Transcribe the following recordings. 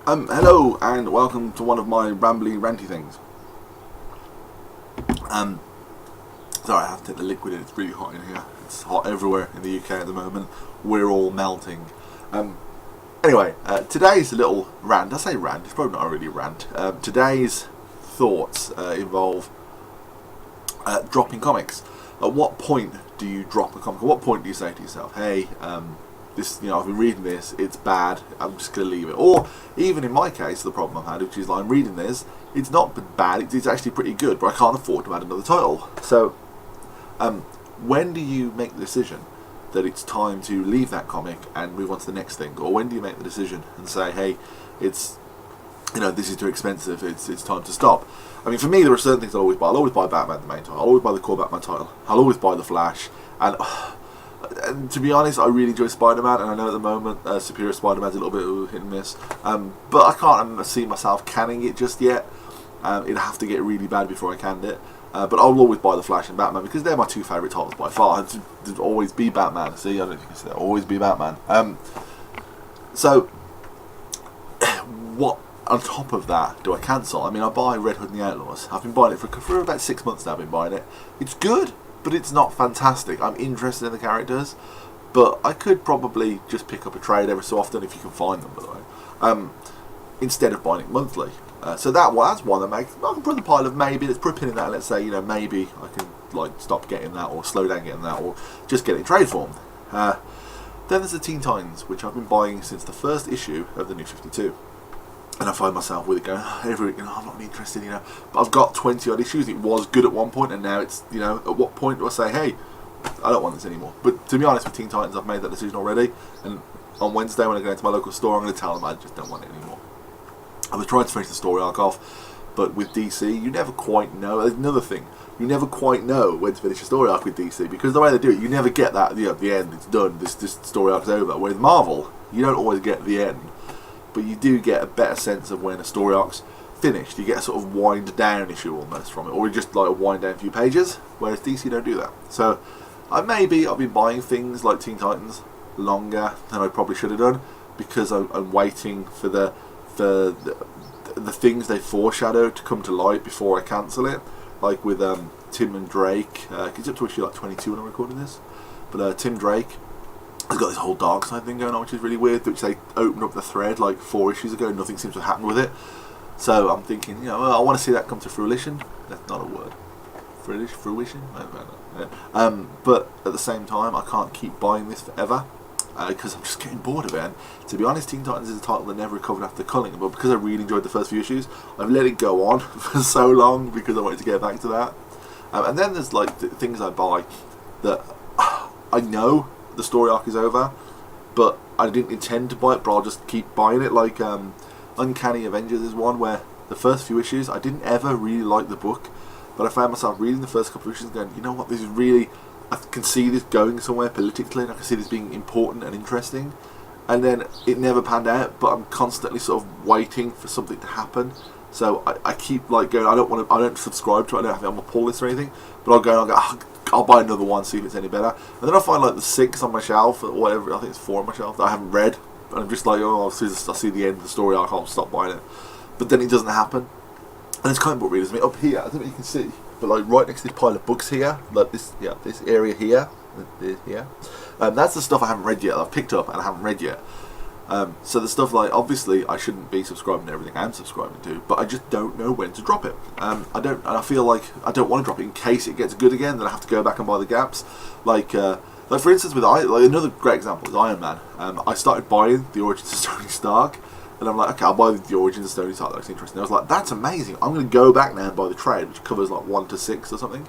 Hello and welcome to one of my rambly, ranty things. Sorry, I have to take the liquid in. It's really hot in here. It's hot everywhere in the UK at the moment. We're all melting. Anyway, today's little rant. I say rant. It's probably not really a rant. Today's thoughts involve dropping comics. At what point do you drop a comic? At what point do you say to yourself, "Hey, this, I've been reading this, it's bad, I'm just going to leave it"? Or even in my case, the problem I've had, which is like, I'm reading this, it's not bad, it's actually pretty good, but I can't afford to add another title. So when do you make the decision that it's time to leave that comic and move on to the next thing? Or when do you make the decision and say, hey, it's, this is too expensive, it's time to stop? I mean, for me, there are certain things I'll always buy. I'll always buy Batman, the main title. I'll always buy the core Batman title. I'll always buy the Flash. And to be honest, I really enjoy Spider-Man, and I know at the moment Superior Spider-Man's a little bit hit and miss. But I can't see myself canning it just yet. It'd have to get really bad before I canned it. But I'll always buy the Flash and Batman because they're my two favourite titles by far. There'd always be Batman. See, I don't think you can say that. Always be Batman. So, what on top of that do I cancel? I mean, I buy Red Hood and the Outlaws. I've been buying it for about 6 months now. I've been buying it. It's good, but it's not fantastic. I'm interested in the characters, but I could probably just pick up a trade every so often if you can find them, by the way, instead of buying it monthly. So that's one that makes, I can put in the pile of maybe, let's put a pin in that, let's say, maybe I can stop getting that, or slow down getting that, or just get it in trade form. Then there's the Teen Titans, which I've been buying since the first issue of the New 52. And I find myself with it going, I'm not really interested, But I've got 20 odd issues. It was good at one point, and now it's, at what point do I say, hey, I don't want this anymore? But to be honest, with Teen Titans, I've made that decision already. And on Wednesday, when I go into my local store, I'm going to tell them I just don't want it anymore. I was trying to finish the story arc off, but with DC, you never quite know. There's another thing. You never quite know when to finish a story arc with DC, because the way they do it, you never get that, at the end, it's done, this story arc's over. With Marvel, you don't always get the end, but you do get a better sense of when a story arc's finished. You get a sort of wind down issue almost from it, or just like a wind down few pages, whereas DC don't do that. So I've been buying things like Teen Titans longer than I probably should have done, because I'm waiting for the things they foreshadowed to come to light before I cancel it. Like with Tim and Drake, it's up to issue like 22 when I'm recording this, but Tim Drake has got this whole dark side thing going on, which is really weird, which they opened up the thread like 4 issues ago and nothing seems to have happened with it. So I'm thinking, I want to see that come to fruition. That's not a word. Fruition? I don't know. But at the same time, I can't keep buying this forever, because I'm just getting bored of it. And to be honest, Teen Titans is a title that never recovered after culling, but because I really enjoyed the first few issues, I've let it go on for so long because I wanted to get back to that. And then there's like things I buy that I know the story arc is over, but I didn't intend to buy it, but I'll just keep buying it. Like Uncanny Avengers is one where the first few issues, I didn't ever really like the book, but I found myself reading the first couple of issues and going, you know what, this is really, I can see this going somewhere politically, and I can see this being important and interesting. And then it never panned out, but I'm constantly sort of waiting for something to happen. So I keep like going, I don't subscribe to it, I don't have it on my pull list or anything, but I'll buy another one, see if it's any better. And then I'll find like the 6 on my shelf, or whatever, I think it's 4 on my shelf, that I haven't read. And I'm just like, I'll see the end of the story, I can't stop buying it. But then it doesn't happen. And it's comic book readers. I mean, up here, I don't know if you can see, but like right next to this pile of books here, like this area here, that's the stuff I haven't read yet, I've picked up and I haven't read yet. So the stuff like, obviously I shouldn't be subscribing to everything I'm subscribing to, but I just don't know when to drop it. I feel like I don't want to drop it in case it gets good again, then I have to go back and buy the gaps. Like for instance, with another great example is Iron Man. I started buying the Origins of Tony Stark, and I'm like, okay, I'll buy the Origins of Tony Stark, that's interesting. I was like, that's amazing, I'm going to go back now and buy the trade, which covers like 1 to 6 or something.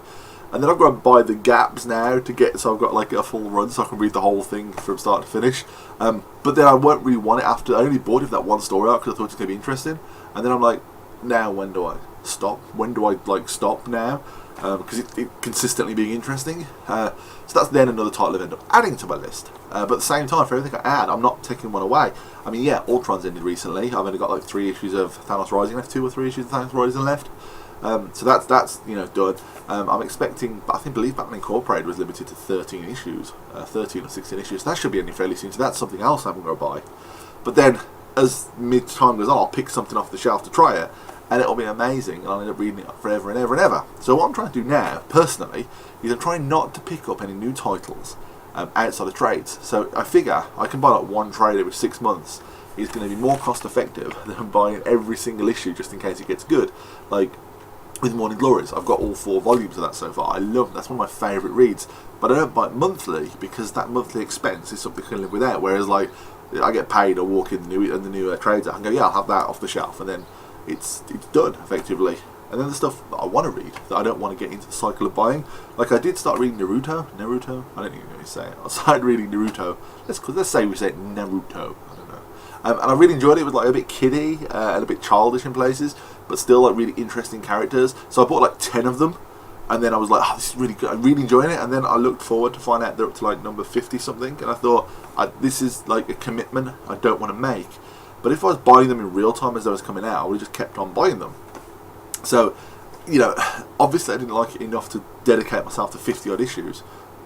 And then I've got to buy the gaps now to get, so I've got like a full run so I can read the whole thing from start to finish. But then I won't really want it after, I only bought it for that one story arc because I thought it was going to be interesting. And then I'm like, now when do I stop? When do I stop now? Because it consistently being interesting. So that's then another title I've ended up adding to my list. But at the same time, for everything I add, I'm not taking one away. I mean, yeah, Ultron's ended recently. I've only got like 3 issues of Thanos Rising left, 2 or 3 issues of Thanos Rising left. So that's done. I'm expecting, I believe Batman Incorporated was limited to 13 issues, 13 or 16 issues. So that should be ending fairly soon. So that's something else I'm going to buy. But then as mid-time goes on, I'll pick something off the shelf to try it, and it'll be amazing, and I'll end up reading it forever and ever and ever. So what I'm trying to do now, personally, is I'm trying not to pick up any new titles outside of trades. So I figure I can buy like one trade every 6 months. It's going to be more cost effective than buying every single issue just in case it gets good. Like with Morning Glories, I've got all 4 volumes of that so far. I love that's one of my favourite reads, but I don't buy it monthly because that monthly expense is something I can live without. Whereas like I get paid, I walk in the new trades, I can go, yeah, I'll have that off the shelf, and then it's done effectively. And then the stuff that I want to read, that I don't want to get into the cycle of buying. Like I did start reading Naruto, I don't even know how you say it. I started reading Naruto. Let's say we say Naruto. I don't know. And I really enjoyed it. It was like a bit kiddie and a bit childish in places, but still like really interesting characters. So I bought like 10 of them, and then I was like, oh, this is really good. I'm really enjoying it. And then I looked forward to find out they're up to like number 50 something, and I thought, this is like a commitment I don't want to make. But if I was buying them in real time as they was coming out, I would have just kept on buying them. So, you know, obviously I didn't like it enough to dedicate myself to 50 odd issues,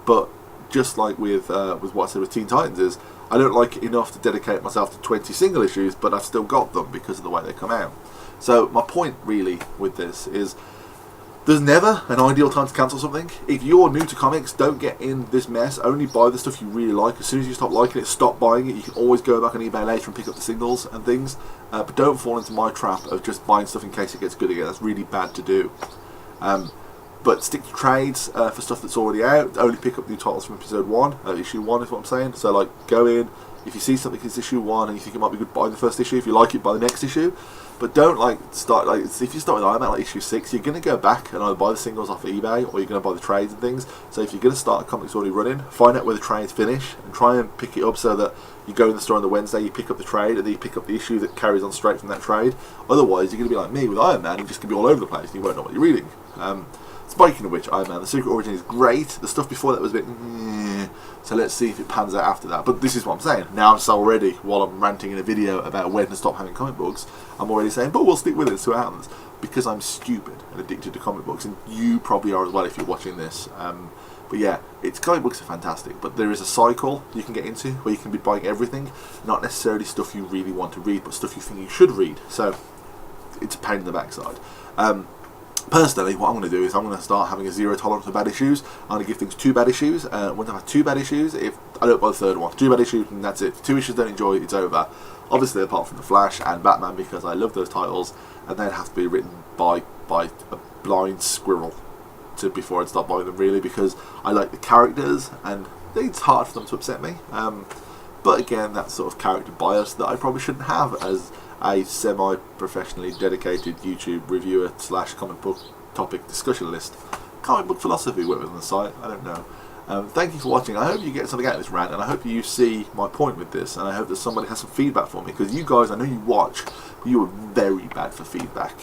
but just like with what I said with Teen Titans is, I don't like it enough to dedicate myself to 20 single issues, but I've still got them because of the way they come out. So my point really with this is, there's never an ideal time to cancel something. If you're new to comics, don't get in this mess. Only buy the stuff you really like. As soon as you stop liking it, stop buying it. You can always go back on eBay later and pick up the singles and things. But don't fall into my trap of just buying stuff in case it gets good again. That's really bad to do. But stick to trades for stuff that's already out. Only pick up new titles from episode 1. Issue 1 is what I'm saying. So like, go in. If you see something that's issue 1 and you think it might be good, buy the first issue. If you like it, buy the next issue. But don't like start like, if you start with Iron Man like issue 6, you're gonna go back and either buy the singles off eBay or you're gonna buy the trades and things. So if you're gonna start a comic that's already running, find out where the trades finish and try and pick it up so that you go in the store on the Wednesday, you pick up the trade, and then you pick up the issue that carries on straight from that trade. Otherwise, you're gonna be like me with Iron Man, you're just gonna be all over the place and you won't know what you're reading. Speaking of which, Iron Man, the Secret Origin is great. The stuff before that was a bit so let's see if it pans out after that. But this is what I'm saying. Now I'm so already, while I'm ranting in a video about when to stop having comic books, I'm already saying, but we'll stick with it and see what happens. Because I'm stupid and addicted to comic books, and you probably are as well if you're watching this. But yeah, comic books are fantastic, but there is a cycle you can get into where you can be buying everything, not necessarily stuff you really want to read, but stuff you think you should read. So it's a pain in the backside. Personally, what I'm going to do is I'm going to start having a zero tolerance for bad issues. I'm going to give things 2 bad issues. Once I've had 2 bad issues, if I don't buy the third one, 2 bad issues and that's it. 2 issues don't enjoy, it's over. Obviously, apart from The Flash and Batman, because I love those titles, and they'd have to be written by a blind squirrel before I'd start buying them, really, because I like the characters and it's hard for them to upset me. But again, that sort of character bias that I probably shouldn't have as a semi-professionally dedicated YouTube reviewer / comic book topic discussion list. Comic book philosophy, whatever on the site, I don't know. Thank you for watching. I hope you get something out of this rant, and I hope you see my point with this, and I hope that somebody has some feedback for me, because you guys, I know you watch, but you are very bad for feedback.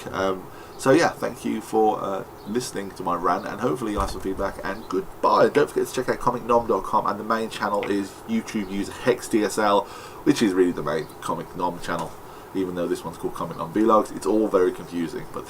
So yeah, thank you for listening to my rant, and hopefully you'll have some feedback, and goodbye. Don't forget to check out ComicNom.com, and the main channel is YouTube user HexDSL, which is really the main ComicNom channel, even though this one's called ComicNom Vlogs. It's all very confusing, but